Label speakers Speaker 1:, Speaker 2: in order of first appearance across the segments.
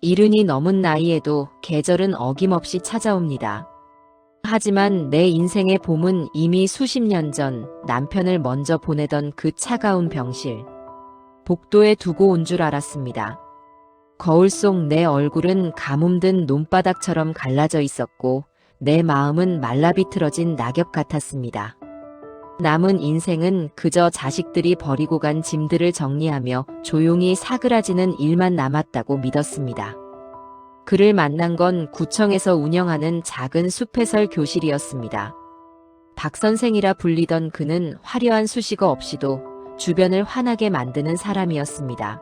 Speaker 1: 이른이 넘은 나이에도 계절은 어김없이 찾아옵니다. 하지만 내 인생의 봄은 이미 수십 년 전 남편을 먼저 보내던 그 차가운 병실, 복도에 두고 온 줄 알았습니다. 거울 속 내 얼굴은 가뭄든 논바닥처럼 갈라져 있었고 내 마음은 말라비틀어진 낙엽 같았습니다. 남은 인생은 그저 자식들이 버리고 간 짐들을 정리하며 조용히 사그라지는 일만 남았다고 믿었습니다. 그를 만난 건 구청에서 운영하는 작은 숲해설 교실이었습니다. 박 선생이라 불리던 그는 화려한 수식어 없이도 주변을 환하게 만드는 사람이었습니다.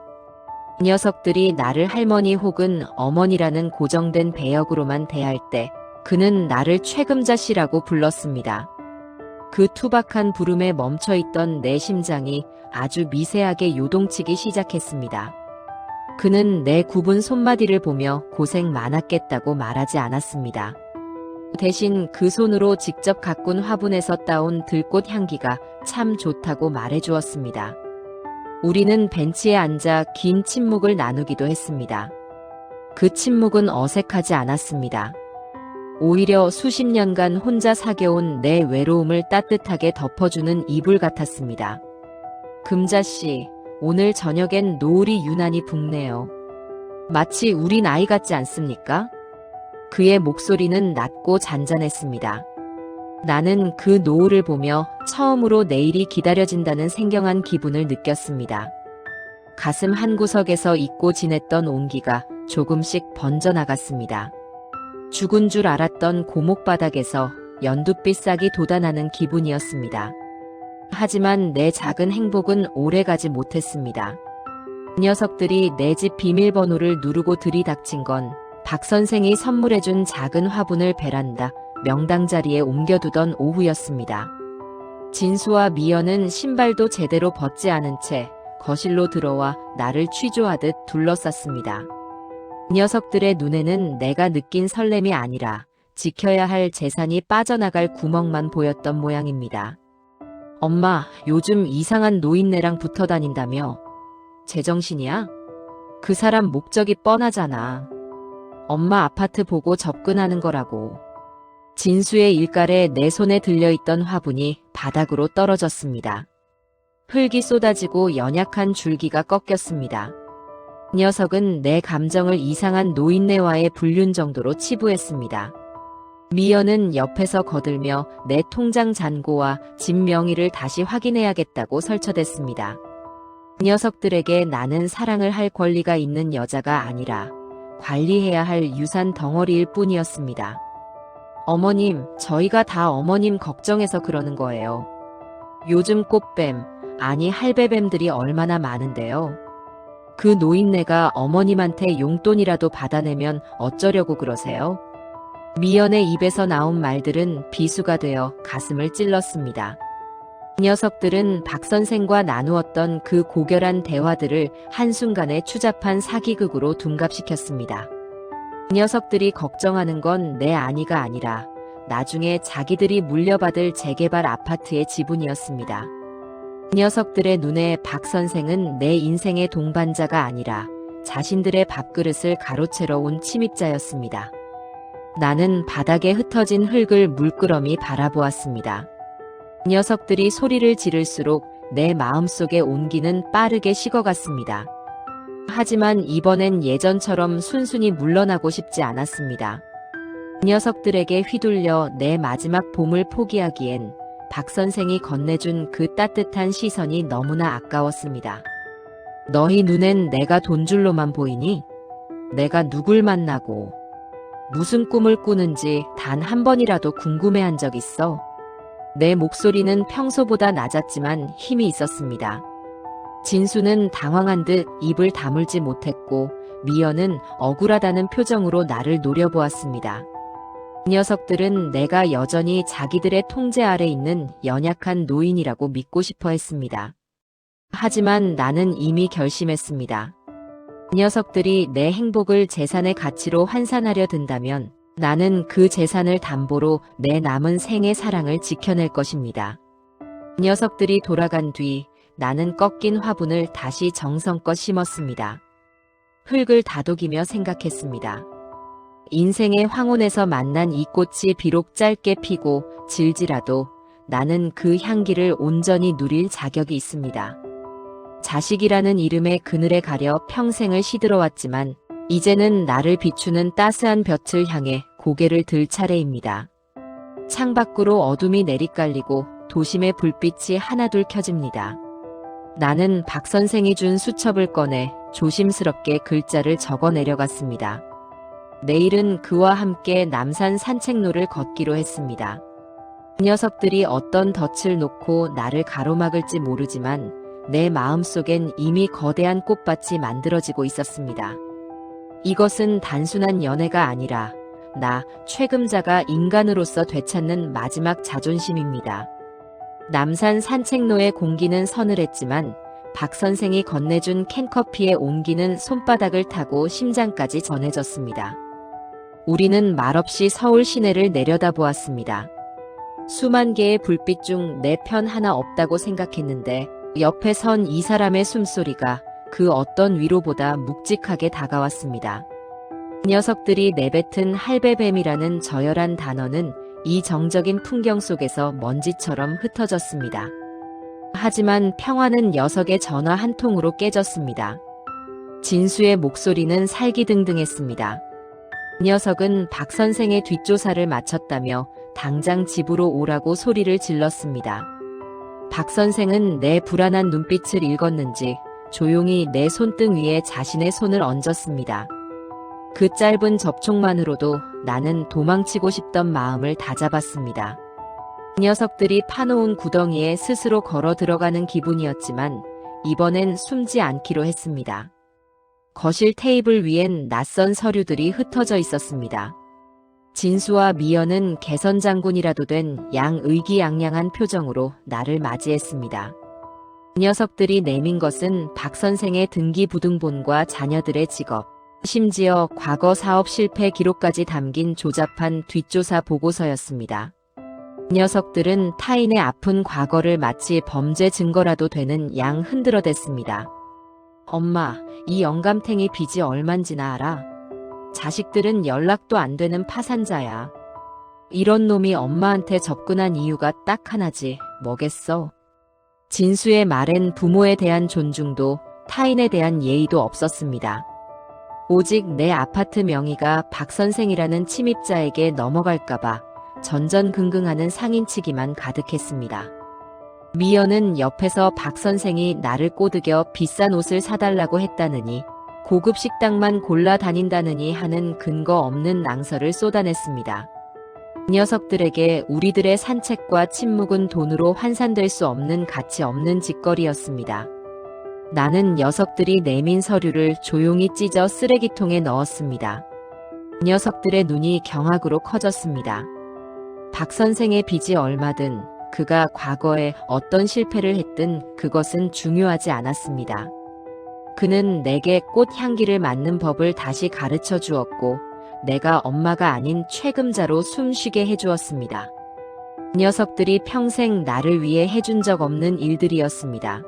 Speaker 1: 녀석들이 나를 할머니 혹은 어머니라는 고정된 배역으로만 대할 때 그는 나를 최금자씨라고 불렀습니다. 그 투박한 부름에 멈춰있던 내 심장이 아주 미세하게 요동치기 시작했습니다. 그는 내 굽은 손마디를 보며 고생 많았겠다고 말하지 않았습니다. 대신 그 손으로 직접 가꾼 화분에서 따온 들꽃 향기가 참 좋다고 말해주었습니다. 우리는 벤치에 앉아 긴 침묵을 나누기도 했습니다. 그 침묵은 어색하지 않았습니다. 오히려 수십 년간 혼자 사겨온 내 외로움을 따뜻하게 덮어주는 이불 같았습니다. 금자씨, 오늘 저녁엔 노을이 유난히 붉네요. 마치 우리 나이 같지 않습니까? 그의 목소리는 낮고 잔잔했습니다. 나는 그 노을을 보며 처음으로 내일이 기다려진다는 생경한 기분을 느꼈습니다. 가슴 한구석에서 잊고 지냈던 온기가 조금씩 번져나갔습니다. 죽은 줄 알았던 고목바닥에서 연두빛 싹이 돋아나는 기분이었습니다. 하지만 내 작은 행복은 오래가지 못했습니다. 녀석들이 내 집 비밀번호를 누르고 들이닥친 건 박 선생이 선물해준 작은 화분을 베란다 명당 자리에 옮겨두던 오후였습니다. 진수와 미연은 신발도 제대로 벗지 않은 채 거실로 들어와 나를 취조하듯 둘러쌌습니다. 녀석들의 눈에는 내가 느낀 설렘이 아니라 지켜야 할 재산이 빠져나갈 구멍만 보였던 모양입니다. 엄마, 요즘 이상한 노인네랑 붙어 다닌다며? 제정신이야? 그 사람 목적이 뻔하잖아. 엄마 아파트 보고 접근하는 거라고. 진수의 일갈에 내 손에 들려있던 화분이 바닥으로 떨어졌습니다. 흙이 쏟아지고 연약한 줄기가 꺾였습니다. 녀석은 내 감정을 이상한 노인네와의 불륜 정도로 치부했습니다. 미연은 옆에서 거들며 내 통장 잔고와 집 명의를 다시 확인해야겠다고 설쳐댔습니다. 녀석들에게 나는 사랑을 할 권리가 있는 여자가 아니라 관리해야 할 유산 덩어리일 뿐이었습니다. 어머님, 저희가 다 어머님 걱정해서 그러는 거예요. 요즘 꽃뱀, 아니 할배뱀들이 얼마나 많은데요. 그 노인네가 어머님한테 용돈이라도 받아내면 어쩌려고 그러세요? 미연의 입에서 나온 말들은 비수가 되어 가슴을 찔렀습니다. 녀석들은 박 선생과 나누었던 그 고결한 대화들을 한순간에 추잡한 사기극으로 둔갑시켰습니다. 녀석들이 걱정하는 건 내 안위가 아니라 나중에 자기들이 물려받을 재개발 아파트의 지분이었습니다. 녀석들의 눈에 박 선생은 내 인생의 동반자가 아니라 자신들의 밥그릇을 가로채러 온 침입자였습니다. 나는 바닥에 흩어진 흙을 물끄러미 바라보았습니다. 녀석들이 소리를 지를수록 내 마음속의 온기는 빠르게 식어갔습니다. 하지만 이번엔 예전처럼 순순히 물러나고 싶지 않았습니다. 녀석들에게 휘둘려 내 마지막 봄을 포기하기엔 박 선생이 건네준 그 따뜻한 시선이 너무나 아까웠습니다. 너희 눈엔 내가 돈줄로만 보이니? 내가 누굴 만나고 무슨 꿈을 꾸는지 단 한 번이라도 궁금해한 적 있어? 내 목소리는 평소보다 낮았지만 힘이 있었습니다. 진수는 당황한 듯 입을 다물지 못했고 미연은 억울하다는 표정으로 나를 노려보았습니다. 녀석들은 내가 여전히 자기들의 통제 아래 있는 연약한 노인이라고 믿고 싶어 했습니다. 하지만 나는 이미 결심했습니다. 녀석들이 내 행복을 재산의 가치로 환산하려 든다면 나는 그 재산을 담보로 내 남은 생의 사랑을 지켜낼 것입니다. 녀석들이 돌아간 뒤 나는 꺾인 화분을 다시 정성껏 심었습니다. 흙을 다독이며 생각했습니다. 인생의 황혼에서 만난 이 꽃이 비록 짧게 피고 질지라도 나는 그 향기를 온전히 누릴 자격이 있습니다. 자식이라는 이름의 그늘에 가려 평생을 시들어왔지만 이제는 나를 비추는 따스한 볕을 향해 고개를 들 차례입니다. 창밖으로 어둠이 내리깔리고 도심의 불빛이 하나둘 켜집니다. 나는 박 선생이 준 수첩을 꺼내 조심스럽게 글자를 적어 내려갔습니다. 내일은 그와 함께 남산 산책로를 걷기로 했습니다. 그 녀석들이 어떤 덫을 놓고 나를 가로막을지 모르지만 내 마음속엔 이미 거대한 꽃밭이 만들어지고 있었습니다. 이것은 단순한 연애가 아니라 나 최금자가 인간으로서 되찾는 마지막 자존심입니다. 남산 산책로의 공기는 서늘했지만 박 선생이 건네준 캔커피의 온기는 손바닥을 타고 심장까지 전해졌습니다. 우리는 말없이 서울 시내를 내려다보았습니다. 수만 개의 불빛 중 내 편 하나 없다고 생각했는데 옆에 선 이 사람의 숨소리가 그 어떤 위로보다 묵직하게 다가왔습니다. 녀석들이 내뱉은 할배뱀이라는 저열한 단어는 이 정적인 풍경 속에서 먼지처럼 흩어졌습니다. 하지만 평화는 녀석의 전화 한 통으로 깨졌습니다. 진수의 목소리는 살기등등했습니다. 녀석은 박 선생의 뒷조사를 마쳤다며 당장 집으로 오라고 소리를 질렀습니다. 박 선생은 내 불안한 눈빛을 읽었는지 조용히 내 손등 위에 자신의 손을 얹었습니다. 그 짧은 접촉만으로도 나는 도망치고 싶던 마음을 다잡았습니다. 녀석들이 파놓은 구덩이에 스스로 걸어 들어가는 기분이었지만 이번엔 숨지 않기로 했습니다. 거실 테이블 위엔 낯선 서류들이 흩어져 있었습니다. 진수와 미연은 개선 장군이라도 된 양의기양양한 표정으로 나를 맞이했습니다. 녀석들이 내민 것은 박 선생의 등기부등본과 자녀들의 직업, 심지어 과거 사업 실패 기록까지 담긴 조잡한 뒷조사 보고서였습니다. 녀석들은 타인의 아픈 과거를 마치 범죄 증거라도 되는 양 흔들어댔습니다. 엄마, 이 영감탱이 빚이 얼만지나 알아? 자식들은 연락도 안 되는 파산자야. 이런 놈이 엄마한테 접근한 이유가 딱 하나지, 뭐겠어? 진수의 말엔 부모에 대한 존중도 타인에 대한 예의도 없었습니다. 오직 내 아파트 명의가 박 선생이라는 침입자에게 넘어갈까봐 전전긍긍하는 상인치기만 가득했습니다. 미연은 옆에서 박 선생이 나를 꼬드겨 비싼 옷을 사달라고 했다느니 고급 식당만 골라 다닌다느니 하는 근거 없는 낭설을 쏟아냈습니다. 녀석들에게 우리들의 산책과 침묵은 돈으로 환산될 수 없는 가치 없는 짓거리였습니다. 나는 녀석들이 내민 서류를 조용히 찢어 쓰레기통에 넣었습니다. 녀석들의 눈이 경악으로 커졌습니다. 박 선생의 빚이 얼마든 그가 과거에 어떤 실패를 했든 그것은 중요하지 않았습니다. 그는 내게 꽃 향기를 맡는 법을 다시 가르쳐 주었고 내가 엄마가 아닌 최금자로 숨쉬게 해주었습니다. 녀석들이 평생 나를 위해 해준 적 없는 일들이었습니다.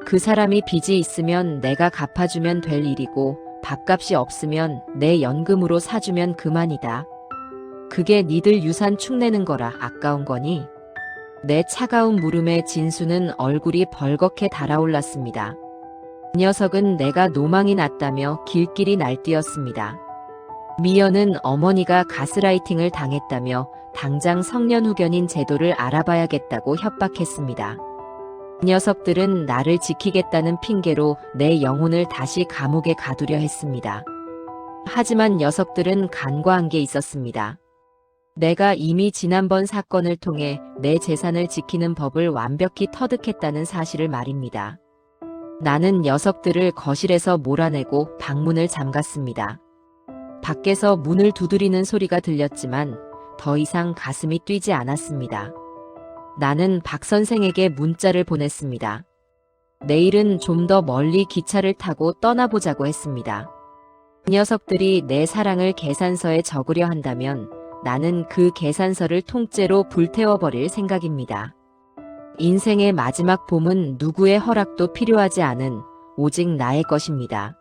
Speaker 1: 그 사람이 빚이 있으면 내가 갚아주면 될 일이고 밥값이 없으면 내 연금으로 사주면 그만이다. 그게 니들 유산 축내는 거라 아까운 거니? 내 차가운 물음에 진수는 얼굴이 벌겋게 달아올랐습니다. 녀석은 내가 노망이 났다며 길길이 날뛰었습니다. 미연은 어머니가 가스라이팅을 당했다며 당장 성년후견인 제도를 알아봐야겠다고 협박했습니다. 녀석들은 나를 지키겠다는 핑계로 내 영혼을 다시 감옥에 가두려 했습니다. 하지만 녀석들은 간과한 게 있었습니다. 내가 이미 지난번 사건을 통해 내 재산을 지키는 법을 완벽히 터득했다는 사실을 말입니다. 나는 녀석들을 거실에서 몰아내고 방문을 잠갔습니다. 밖에서 문을 두드리는 소리가 들렸지만 더 이상 가슴이 뛰지 않았습니다. 나는 박 선생에게 문자를 보냈습니다. 내일은 좀 더 멀리 기차를 타고 떠나보자고 했습니다. 녀석들이 내 사랑을 계산서에 적으려 한다면 나는 그 계산서를 통째로 불태워버릴 생각입니다. 인생의 마지막 봄은 누구의 허락도 필요하지 않은 오직 나의 것입니다.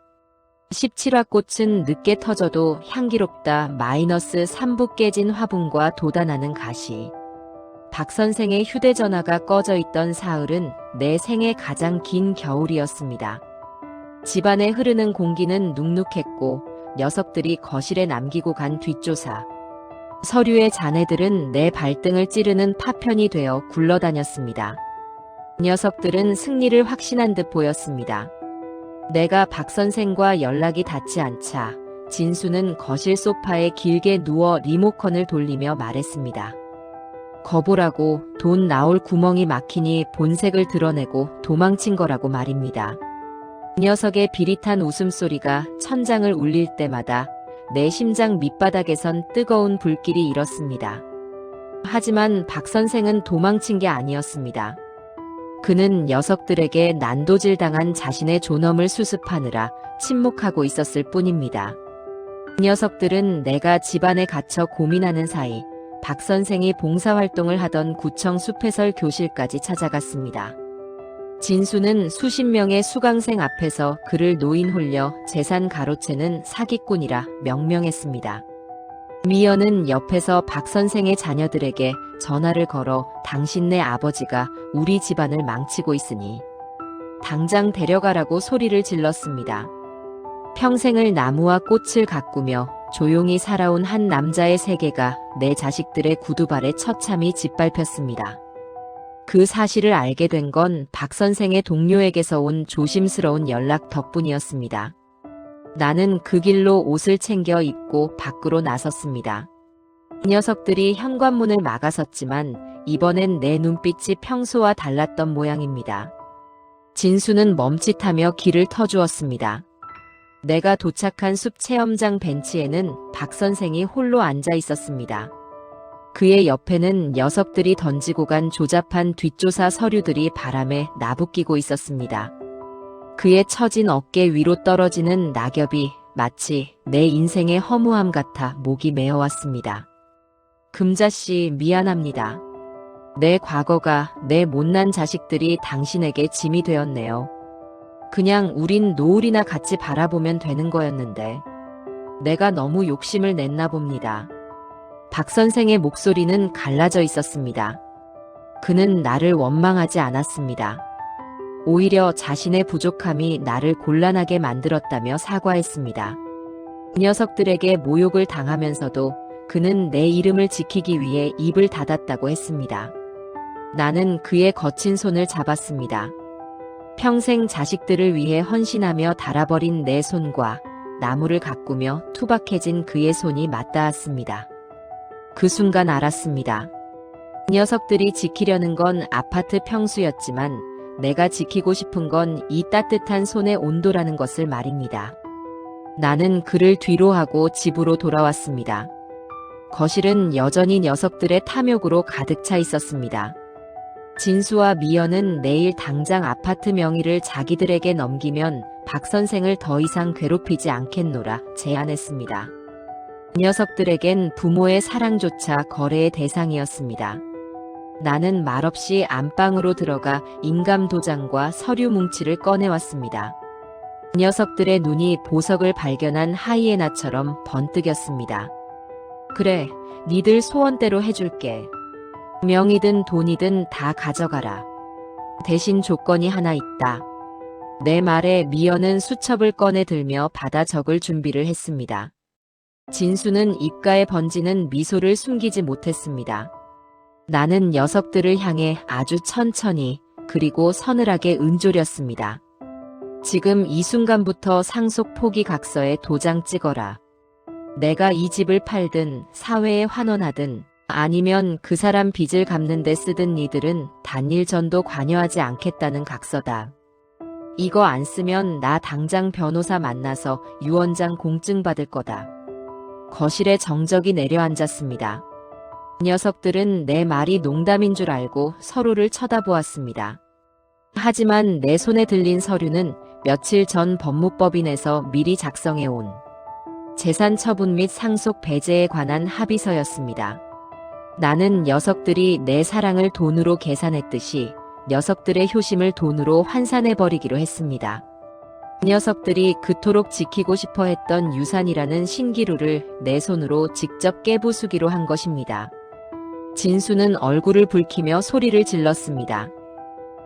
Speaker 1: 17화 꽃은 늦게 터져도 향기롭다. -3부 깨진 화분과 돋아나는 가시. 박 선생의 휴대전화가 꺼져 있던 사흘은 내 생애 가장 긴 겨울이었습니다. 집안에 흐르는 공기는 눅눅했고 녀석들이 거실에 남기고 간 뒷조사. 서류의 잔해들은 내 발등을 찌르는 파편이 되어 굴러다녔습니다. 녀석들은 승리를 확신한 듯 보였습니다. 내가 박 선생과 연락이 닿지 않자 진수는 거실 소파에 길게 누워 리모컨을 돌리며 말했습니다. 거보라고. 돈 나올 구멍이 막히니 본색을 드러내고 도망친 거라고 말입니다. 녀석의 비릿한 웃음소리가 천장을 울릴 때마다 내 심장 밑바닥에선 뜨거운 불길이 일었습니다. 하지만 박 선생은 도망친 게 아니었습니다. 그는 녀석들에게 난도질당한 자신의 존엄을 수습하느라 침묵하고 있었을 뿐입니다. 녀석들은 내가 집안에 갇혀 고민하는 사이 박 선생이 봉사활동을 하던 구청 숲해설 교실까지 찾아갔습니다. 진수는 수십 명의 수강생 앞에서 그를 노인 홀려 재산 가로채는 사기꾼이라 명명했습니다. 미연은 옆에서 박 선생의 자녀들에게 전화를 걸어 당신네 아버지가 우리 집안을 망치고 있으니 당장 데려가라고 소리를 질렀습니다. 평생을 나무와 꽃을 가꾸며 조용히 살아온 한 남자의 세계가 내 자식들의 구두발에 처참히 짓밟혔습니다. 그 사실을 알게 된 건 박 선생의 동료에게서 온 조심스러운 연락 덕분이었습니다. 나는 그 길로 옷을 챙겨 입고 밖으로 나섰습니다. 녀석들이 현관문을 막아섰지만 이번엔 내 눈빛이 평소와 달랐던 모양입니다. 진수는 멈칫하며 길을 터주었습니다. 내가 도착한 숲 체험장 벤치에는 박 선생이 홀로 앉아 있었습니다. 그의 옆에는 녀석들이 던지고 간 조잡한 뒷조사 서류들이 바람에 나부끼고 있었습니다. 그의 처진 어깨 위로 떨어지는 낙엽이 마치 내 인생의 허무함 같아 목이 메어왔습니다. 금자씨, 미안합니다. 내 과거가, 내 못난 자식들이 당신에게 짐이 되었네요. 그냥 우린 노을이나 같이 바라보면 되는 거였는데 내가 너무 욕심을 냈나 봅니다. 박 선생의 목소리는 갈라져 있었습니다. 그는 나를 원망하지 않았습니다. 오히려 자신의 부족함이 나를 곤란하게 만들었다며 사과했습니다. 녀석들에게 모욕을 당하면서도 그는 내 이름을 지키기 위해 입을 닫았다고 했습니다. 나는 그의 거친 손을 잡았습니다. 평생 자식들을 위해 헌신하며 달아버린 내 손과 나무를 가꾸며 투박해진 그의 손이 맞닿았습니다. 그 순간 알았습니다. 녀석들이 지키려는 건 아파트 평수였지만 내가 지키고 싶은 건 이 따뜻한 손의 온도라는 것을 말입니다. 나는 그를 뒤로 하고 집으로 돌아왔습니다. 거실은 여전히 녀석들의 탐욕으로 가득 차 있었습니다. 진수와 미연은 내일 당장 아파트 명의를 자기들에게 넘기면 박 선생을 더 이상 괴롭히지 않겠노라 제안했습니다. 녀석들에겐 부모의 사랑조차 거래의 대상이었습니다. 나는 말없이 안방으로 들어가 인감 도장과 서류 뭉치를 꺼내왔습니다. 녀석들의 눈이 보석을 발견한 하이에나처럼 번뜩였습니다. 그래, 니들 소원대로 해줄게. 명이든 돈이든 다 가져가라. 대신 조건이 하나 있다. 내 말에 미연은 수첩을 꺼내 들며 받아 적을 준비를 했습니다. 진수는 입가에 번지는 미소를 숨기지 못했습니다. 나는 녀석들을 향해 아주 천천히 그리고 서늘하게 은조렸습니다. 지금 이 순간부터 상속 포기 각서에 도장 찍어라. 내가 이 집을 팔든 사회에 환원하든 아니면 그 사람 빚을 갚는 데 쓰든 니들은 단일 전도 관여하지 않겠다는 각서다. 이거 안 쓰면 나 당장 변호사 만나서 유언장 공증 받을 거다. 거실에 정적이 내려앉았습니다. 녀석들은 내 말이 농담인 줄 알고 서로를 쳐다보았습니다. 하지만 내 손에 들린 서류는 며칠 전 법무법인에서 미리 작성해온 재산 처분 및 상속 배제에 관한 합의서였습니다. 나는 녀석들이 내 사랑을 돈으로 계산했듯이 녀석들의 효심을 돈으로 환산해버리기로 했습니다. 녀석들이 그토록 지키고 싶어 했던 유산이라는 신기루를 내 손으로 직접 깨부수기로 한 것입니다. 진수는 얼굴을 붉히며 소리를 질렀습니다.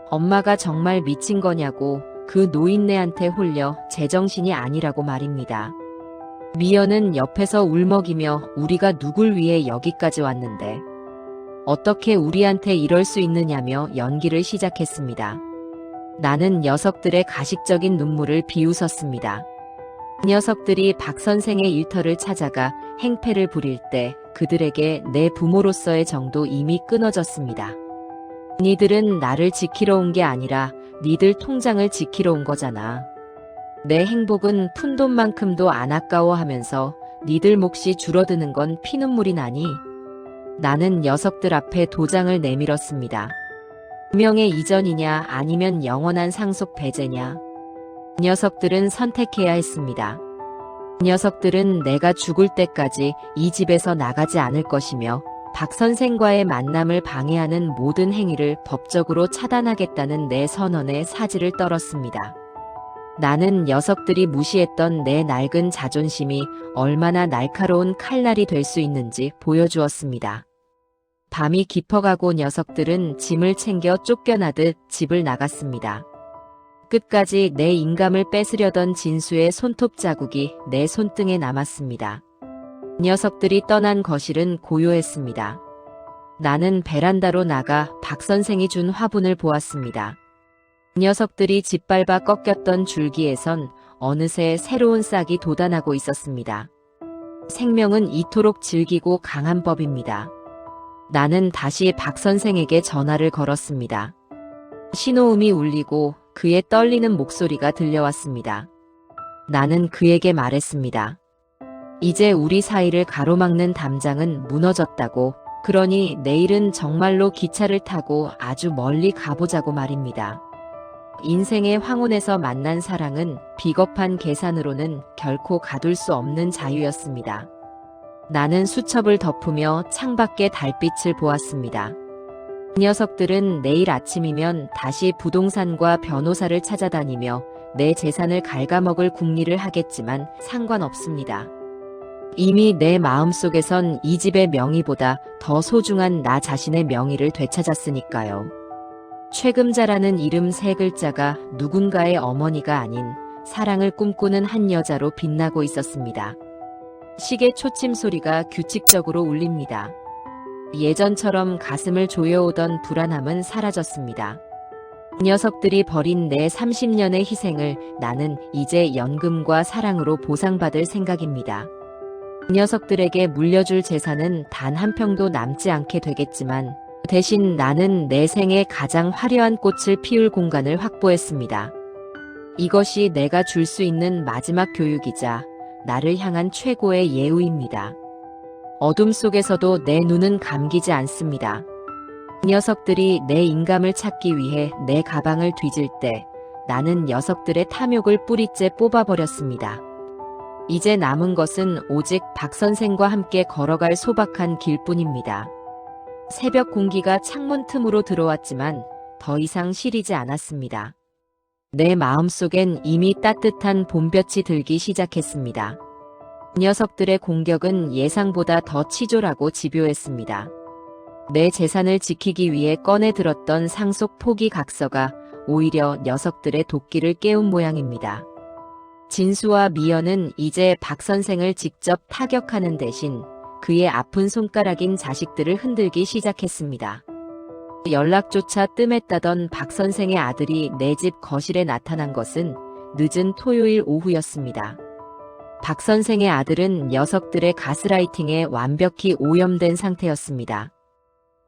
Speaker 1: 엄마가 정말 미친 거냐고, 그 노인네한테 홀려 제정신이 아니라고 말입니다. 미연은 옆에서 울먹이며 우리가 누굴 위해 여기까지 왔는데 어떻게 우리한테 이럴 수 있느냐며 연기를 시작했습니다. 나는 녀석들의 가식적인 눈물을 비웃었습니다. 녀석들이 박 선생의 일터를 찾아가 행패를 부릴 때 그들에게 내 부모로서의 정도 이미 끊어졌습니다. 니들은 나를 지키러 온 게 아니라 니들 통장을 지키러 온 거잖아. 내 행복은 푼돈만큼도 안 아까워하면서 니들 몫이 줄어드는 건 피눈물이 나니? 나는 녀석들 앞에 도장을 내밀었습니다. 운명의 이전이냐 아니면 영원한 상속 배제냐. 녀석들은 선택해야 했습니다. 녀석들은 내가 죽을 때까지 이 집에서 나가지 않을 것이며 박 선생과의 만남을 방해하는 모든 행위를 법적으로 차단하겠다는 내 선언에 사지를 떨었습니다. 나는 녀석들이 무시했던 내 낡은 자존심이 얼마나 날카로운 칼날이 될 수 있는지 보여주었습니다. 밤이 깊어가고 녀석들은 짐을 챙겨 쫓겨나듯 집을 나갔습니다. 끝까지 내 인감을 뺏으려던 진수의 손톱 자국이 내 손등에 남았습니다. 녀석들이 떠난 거실은 고요했습니다. 나는 베란다로 나가 박 선생이 준 화분을 보았습니다. 녀석들이 짓밟아 꺾였던 줄기에선 어느새 새로운 싹이 돋아나고 있었습니다. 생명은 이토록 질기고 강한 법입니다. 나는 다시 박 선생에게 전화를 걸었습니다. 신호음이 울리고 그의 떨리는 목소리가 들려왔습니다. 나는 그에게 말했습니다. 이제 우리 사이를 가로막는 담장은 무너졌다고, 그러니 내일은 정말로 기차를 타고 아주 멀리 가보자고 말입니다. 인생의 황혼에서 만난 사랑은 비겁한 계산으로는 결코 가둘 수 없는 자유였습니다. 나는 수첩을 덮으며 창밖의 달빛을 보았습니다. 녀석들은 내일 아침이면 다시 부동산과 변호사를 찾아다니며 내 재산을 갉아먹을 궁리를 하겠지만 상관없습니다. 이미 내 마음속에선 이 집의 명의보다 더 소중한 나 자신의 명의를 되찾았으니까요. 최금자라는 이름 세 글자가 누군가의 어머니가 아닌 사랑을 꿈꾸는 한 여자로 빛나고 있었습니다. 시계 초침 소리가 규칙적으로 울립니다. 예전처럼 가슴을 조여오던 불안함은 사라졌습니다. 녀석들이 벌인 내 30년의 희생을 나는 이제 연금과 사랑으로 보상받을 생각입니다. 녀석들에게 물려줄 재산은 단 한 평도 남지 않게 되겠지만 대신 나는 내 생에 가장 화려한 꽃을 피울 공간을 확보했습니다. 이것이 내가 줄 수 있는 마지막 교육이자 나를 향한 최고의 예우입니다. 어둠 속에서도 내 눈은 감기지 않습니다. 녀석들이 내 인감을 찾기 위해 내 가방을 뒤질 때 나는 녀석들의 탐욕을 뿌리째 뽑아버렸습니다. 이제 남은 것은 오직 박 선생과 함께 걸어갈 소박한 길뿐입니다. 새벽 공기가 창문 틈으로 들어왔지만 더 이상 시리지 않았습니다. 내 마음속엔 이미 따뜻한 봄볕이 들기 시작했습니다. 녀석들의 공격은 예상보다 더 치졸하고 집요했습니다. 내 재산을 지키기 위해 꺼내 들었던 상속 포기 각서가 오히려 녀석들의 도끼를 깨운 모양입니다. 진수와 미연은 이제 박 선생을 직접 타격하는 대신 그의 아픈 손가락인 자식들을 흔들기 시작했습니다. 연락조차 뜸했다던 박 선생의 아들이 내 집 거실에 나타난 것은 늦은 토요일 오후였습니다. 박 선생의 아들은 녀석들의 가스라이팅에 완벽히 오염된 상태였습니다.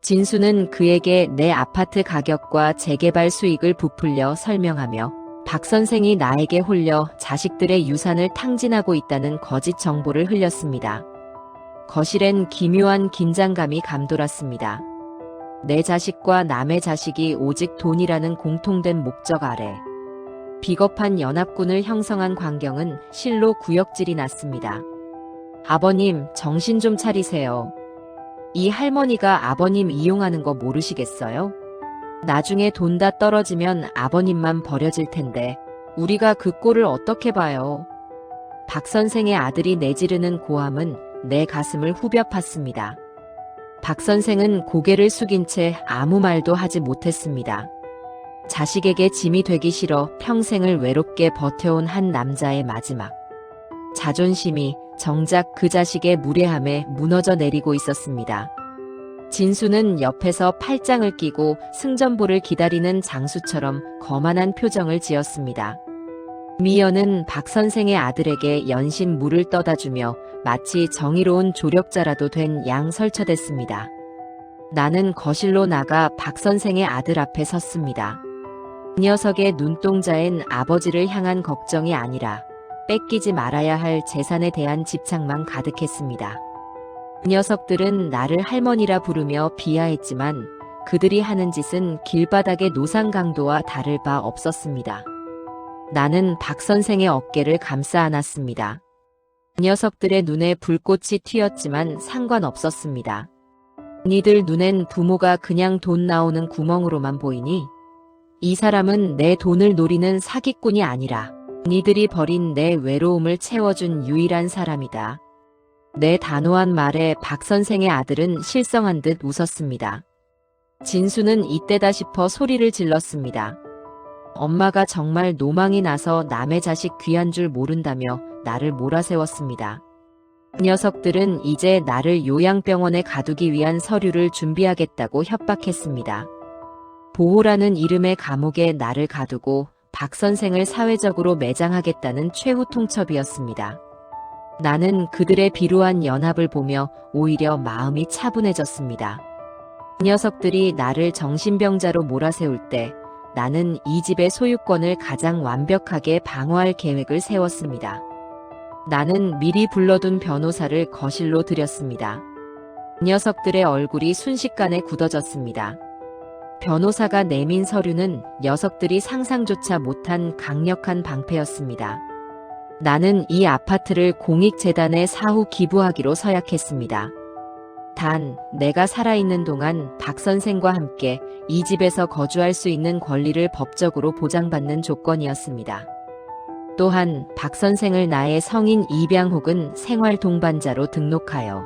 Speaker 1: 진수는 그에게 내 아파트 가격과 재개발 수익을 부풀려 설명하며 박 선생이 나에게 홀려 자식들의 유산을 탕진하고 있다는 거짓 정보를 흘렸습니다. 거실엔 기묘한 긴장감이 감돌았습니다. 내 자식과 남의 자식이 오직 돈이라는 공통된 목적 아래 비겁한 연합군을 형성한 광경은 실로 구역질이 났습니다. 아버님, 정신 좀 차리세요. 이 할머니가 아버님 이용하는 거 모르시겠어요? 나중에 돈 다 떨어지면 아버님만 버려질 텐데 우리가 그 꼴을 어떻게 봐요? 박 선생의 아들이 내지르는 고함은 내 가슴을 후벼 팠습니다. 박 선생은 고개를 숙인 채 아무 말도 하지 못했습니다. 자식에게 짐이 되기 싫어 평생을 외롭게 버텨온 한 남자의 마지막. 자존심이 정작 그 자식의 무례함에 무너져 내리고 있었습니다. 진수는 옆에서 팔짱을 끼고 승전보를 기다리는 장수처럼 거만한 표정을 지었습니다. 미연은 박 선생의 아들에게 연신 물을 떠다주며 마치 정의로운 조력자라도 된 양 설쳐댔습니다. 나는 거실로 나가 박 선생의 아들 앞에 섰습니다. 그 녀석의 눈동자엔 아버지를 향한 걱정이 아니라 뺏기지 말아야 할 재산에 대한 집착만 가득했습니다. 그 녀석들은 나를 할머니라 부르며 비하했지만 그들이 하는 짓은 길바닥의 노상강도와 다를 바 없었습니다. 나는 박 선생의 어깨를 감싸 안았습니다. 그 녀석들의 눈에 불꽃이 튀었지만 상관없었습니다. 니들 눈엔 부모가 그냥 돈 나오는 구멍으로만 보이니? 이 사람은 내 돈을 노리는 사기꾼이 아니라 니들이 버린 내 외로움을 채워준 유일한 사람이다. 내 단호한 말에 박 선생의 아들은 실성한 듯 웃었습니다. 진수는 이때다 싶어 소리를 질렀습니다. 엄마가 정말 노망이 나서 남의 자식 귀한 줄 모른다며 나를 몰아세웠습니다. 그 녀석들은 이제 나를 요양병원에 가두기 위한 서류를 준비하겠다고 협박했습니다. 보호라는 이름의 감옥에 나를 가두고 박 선생을 사회적으로 매장하겠다는 최후 통첩이었습니다. 나는 그들의 비루한 연합을 보며 오히려 마음이 차분해졌습니다. 그 녀석들이 나를 정신병자로 몰아세울 때 나는 이 집의 소유권을 가장 완벽하게 방어할 계획을 세웠습니다. 나는 미리 불러둔 변호사를 거실로 들였습니다. 그 녀석들의 얼굴이 순식간에 굳어졌습니다. 변호사가 내민 서류는 녀석들이 상상조차 못한 강력한 방패였습니다. 나는 이 아파트를 공익재단에 사후 기부하기로 서약했습니다. 단, 내가 살아있는 동안 박 선생과 함께 이 집에서 거주할 수 있는 권리를 법적으로 보장받는 조건이었습니다. 또한 박 선생을 나의 성인 입양 혹은 생활 동반자로 등록하여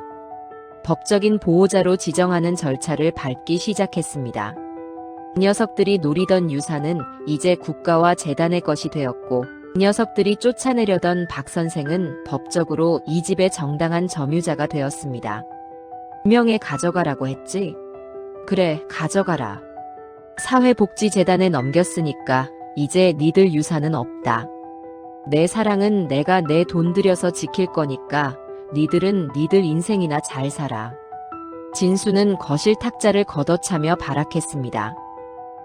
Speaker 1: 법적인 보호자로 지정하는 절차를 밟기 시작했습니다. 그 녀석들이 노리던 유산은 이제 국가와 재단의 것이 되었고 그 녀석들이 쫓아내려던 박 선생은 법적으로 이 집의 정당한 점유자가 되었습니다. 분명히 가져가라고 했지? 그래, 가져가라. 사회복지재단에 넘겼으니까 이제 니들 유산은 없다. 내 사랑은 내가 내 돈 들여서 지킬 거니까 니들은 니들 인생이나 잘 살아. 진수는 거실 탁자를 걷어차며 발악했습니다.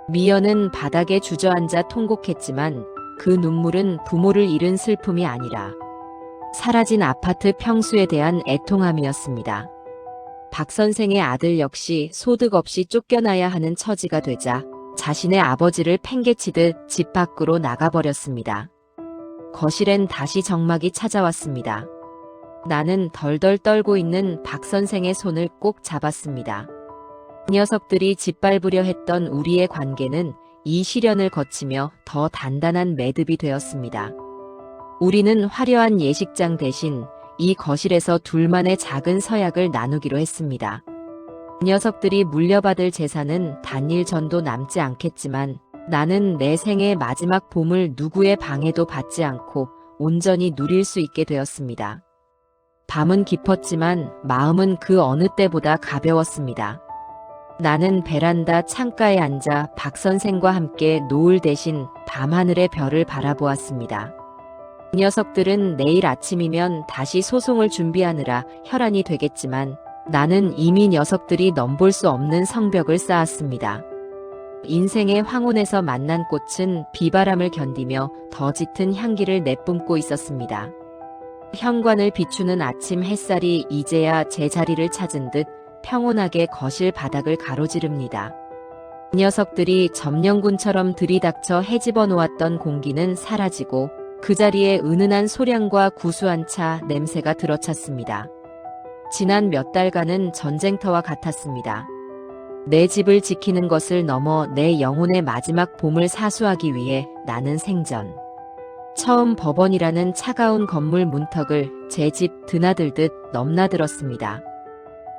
Speaker 1: 미연은 바닥에 주저앉아 통곡했지만 그 눈물은 부모를 잃은 슬픔이 아니라 사라진 아파트 평수에 대한 애통함이었습니다. 박 선생의 아들 역시 소득 없이 쫓겨나야 하는 처지가 되자 자신의 아버지를 팽개치듯 집 밖으로 나가버렸습니다. 거실엔 다시 정막이 찾아왔습니다. 나는 덜덜 떨고 있는 박 선생의 손을 꼭 잡았습니다. 그 녀석들이 짓밟으려 했던 우리의 관계는 이 시련을 거치며 더 단단한 매듭이 되었습니다. 우리는 화려한 예식장 대신 이 거실에서 둘만의 작은 서약을 나누기로 했습니다. 그 녀석들이 물려받을 재산은 단일 전도 남지 않겠지만 나는 내 생의 마지막 봄을 누구의 방해도 받지 않고 온전히 누릴 수 있게 되었습니다. 밤은 깊었지만 마음은 그 어느 때보다 가벼웠습니다. 나는 베란다 창가에 앉아 박 선생과 함께 노을 대신 밤하늘의 별을 바라보았습니다. 그 녀석들은 내일 아침이면 다시 소송을 준비하느라 혈안이 되겠지만 나는 이미 녀석들이 넘볼 수 없는 성벽을 쌓았습니다. 인생의 황혼에서 만난 꽃은 비바람을 견디며 더 짙은 향기를 내뿜고 있었습니다. 현관을 비추는 아침 햇살이 이제야 제 자리를 찾은 듯 평온하게 거실 바닥을 가로지릅니다. 그 녀석들이 점령군처럼 들이닥쳐 헤집어 놓았던 공기는 사라지고 그 자리에 은은한 소량과 구수한 차 냄새가 들어찼습니다. 지난 몇 달간은 전쟁터와 같았습니다. 내 집을 지키는 것을 넘어 내 영혼의 마지막 봄을 사수하기 위해 나는 생전 처음 법원이라는 차가운 건물 문턱을 제 집 드나들듯 넘나들었습니다.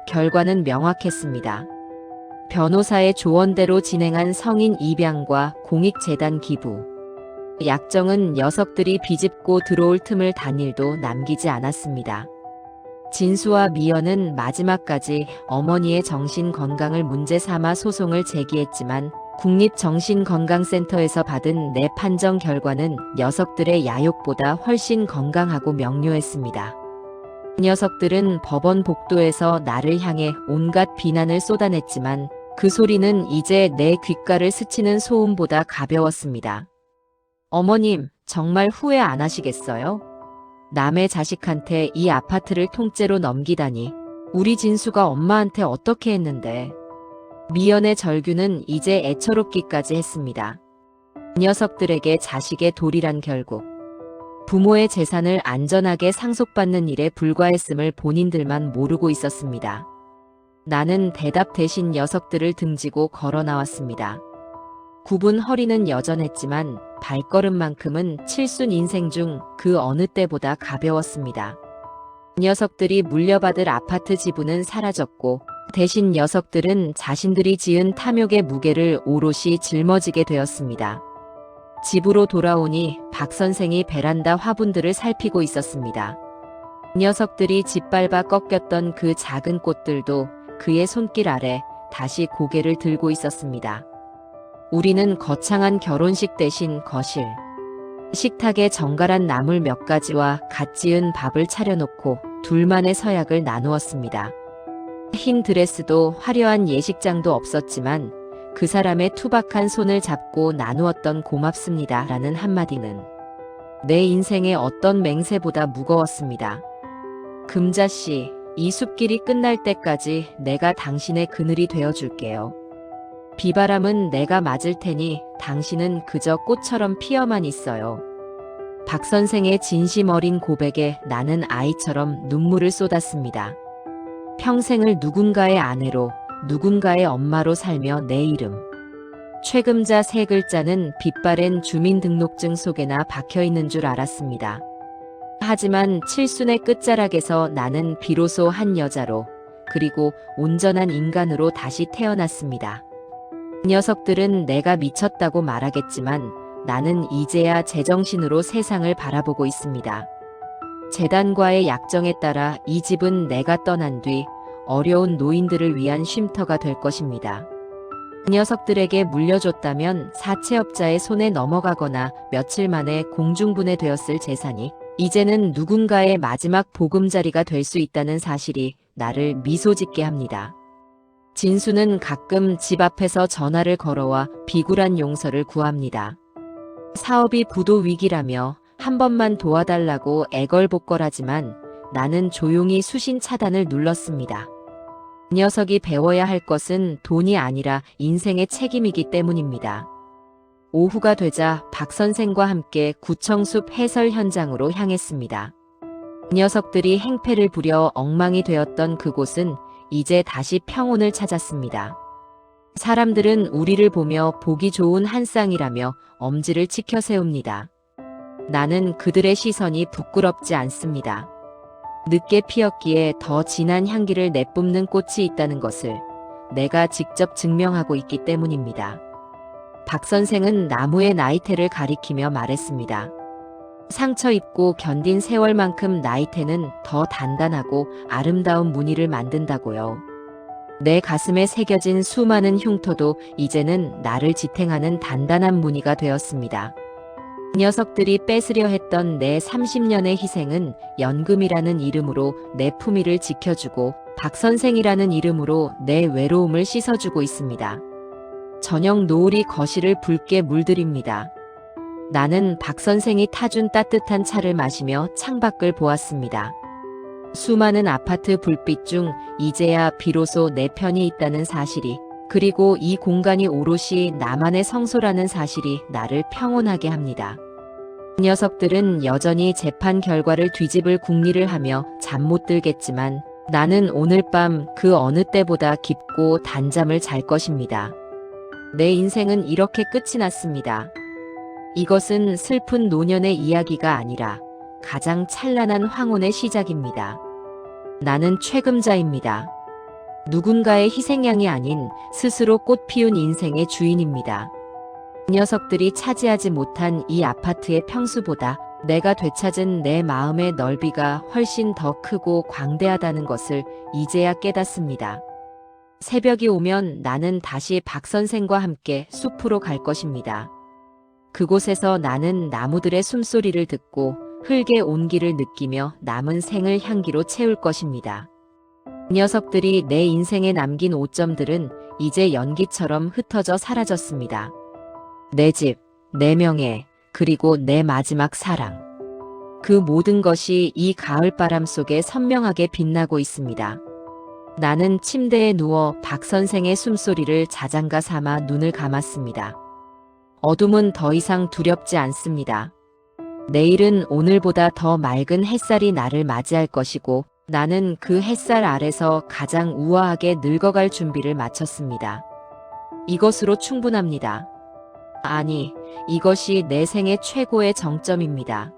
Speaker 1: 결과는 명확했습니다. 변호사의 조언대로 진행한 성인 입양과 공익재단 기부. 약정은 녀석들이 비집고 들어올 틈을 단일도 남기지 않았습니다. 진수와 미연은 마지막까지 어머니의 정신건강을 문제 삼아 소송을 제기했지만 국립정신건강센터에서 받은 내 판정 결과는 녀석들의 야욕보다 훨씬 건강하고 명료했습니다. 녀석들은 법원 복도에서 나를 향해 온갖 비난을 쏟아냈지만 그 소리는 이제 내 귓가를 스치는 소음보다 가벼웠습니다. 어머님, 정말 후회 안 하시겠어요? 남의 자식한테 이 아파트를 통째로 넘기다니. 우리 진수가 엄마한테 어떻게 했는데. 미연의 절규는 이제 애처롭기까지 했습니다. 녀석들에게 자식의 도리란 결국 부모의 재산을 안전하게 상속받는 일에 불과했음을 본인들만 모르고 있었습니다. 나는 대답 대신 녀석들을 등지고 걸어 나왔습니다. 굽은 허리는 여전했지만 발걸음만큼은 칠순 인생 중 그 어느 때보다 가벼웠습니다. 녀석들이 물려받을 아파트 지분은 사라졌고 대신 녀석들은 자신들이 지은 탐욕의 무게를 오롯이 짊어지게 되었습니다. 집으로 돌아오니 박 선생이 베란다 화분들을 살피고 있었습니다. 녀석들이 짓밟아 꺾였던 그 작은 꽃들도 그의 손길 아래 다시 고개를 들고 있었습니다. 우리는 거창한 결혼식 대신 거실, 식탁에 정갈한 나물 몇 가지와 갓 지은 밥을 차려놓고 둘만의 서약을 나누었습니다. 흰 드레스도 화려한 예식장도 없었지만 그 사람의 투박한 손을 잡고 나누었던 고맙습니다 라는 한마디는 내 인생의 어떤 맹세보다 무거웠습니다. 금자씨, 이 숲길이 끝날 때까지 내가 당신의 그늘이 되어줄게요. 비바람은 내가 맞을 테니 당신은 그저 꽃처럼 피어만 있어요. 박 선생의 진심 어린 고백에 나는 아이처럼 눈물을 쏟았습니다. 평생을 누군가의 아내로, 누군가의 엄마로 살며 내 이름. 최금자 세 글자는 빛바랜 주민등록증 속에나 박혀있는 줄 알았습니다. 하지만 칠순의 끝자락에서 나는 비로소 한 여자로, 그리고 온전한 인간으로 다시 태어났습니다. 녀석들은 내가 미쳤다고 말하겠지만 나는 이제야 제정신으로 세상을 바라보고 있습니다. 재단과의 약정에 따라 이 집은 내가 떠난 뒤 어려운 노인들을 위한 쉼터가 될 것입니다. 녀석들에게 물려줬다면 사채업자의 손에 넘어가거나 며칠 만에 공중분해되었을 재산이 이제는 누군가의 마지막 보금자리가 될 수 있다는 사실이 나를 미소짓게 합니다. 진수는 가끔 집 앞에서 전화를 걸어와 비굴한 용서를 구합니다. 사업이 부도 위기라며 한 번만 도와달라고 애걸복걸하지만 나는 조용히 수신 차단을 눌렀습니다. 녀석이 배워야 할 것은 돈이 아니라 인생의 책임이기 때문입니다. 오후가 되자 박 선생과 함께 구청숲 해설 현장으로 향했습니다. 녀석들이 행패를 부려 엉망이 되었던 그곳은 이제 다시 평온을 찾았습니다. 사람들은 우리를 보며 보기 좋은 한 쌍이라며 엄지를 치켜 세웁니다. 나는 그들의 시선이 부끄럽지 않습니다. 늦게 피었기에 더 진한 향기를 내뿜는 꽃이 있다는 것을 내가 직접 증명하고 있기 때문입니다. 박 선생은 나무의 나이테를 가리키며 말했습니다. 상처 입고 견딘 세월만큼 나이테는 더 단단하고 아름다운 무늬를 만든다고요. 내 가슴에 새겨진 수많은 흉터도 이제는 나를 지탱하는 단단한 무늬가 되었습니다. 녀석들이 뺏으려 했던 내 30년의 희생은 연금이라는 이름으로 내 품위를 지켜주고 박 선생이라는 이름으로 내 외로움을 씻어주고 있습니다. 저녁 노을이 거실을 붉게 물들입니다. 나는 박 선생이 타준 따뜻한 차를 마시며 창밖을 보았습니다. 수많은 아파트 불빛 중 이제야 비로소 내 편이 있다는 사실이, 그리고 이 공간이 오롯이 나만의 성소라는 사실이 나를 평온하게 합니다. 녀석들은 여전히 재판 결과를 뒤집을 궁리를 하며 잠 못 들겠지만 나는 오늘 밤 그 어느 때보다 깊고 단잠을 잘 것입니다. 내 인생은 이렇게 끝이 났습니다. 이것은 슬픈 노년의 이야기가 아니라 가장 찬란한 황혼의 시작입니다. 나는 최금자입니다. 누군가의 희생양이 아닌 스스로 꽃 피운 인생의 주인입니다. 녀석들이 차지하지 못한 이 아파트의 평수보다 내가 되찾은 내 마음의 넓이가 훨씬 더 크고 광대하다는 것을 이제야 깨닫습니다. 새벽이 오면 나는 다시 박 선생과 함께 숲으로 갈 것입니다. 그곳에서 나는 나무들의 숨소리를 듣고 흙의 온기를 느끼며 남은 생을 향기로 채울 것입니다. 녀석들이 내 인생에 남긴 오점들은 이제 연기처럼 흩어져 사라졌습니다. 내 집, 내 명예, 그리고 내 마지막 사랑. 그 모든 것이 이 가을바람 속에 선명하게 빛나고 있습니다. 나는 침대에 누워 박 선생의 숨소리를 자장가 삼아 눈을 감았습니다. 어둠은 더 이상 두렵지 않습니다. 내일은 오늘보다 더 맑은 햇살이 나를 맞이할 것이고 나는 그 햇살 아래서 가장 우아하게 늙어갈 준비를 마쳤습니다. 이것으로 충분합니다. 아니, 이것이 내 생의 최고의 정점입니다.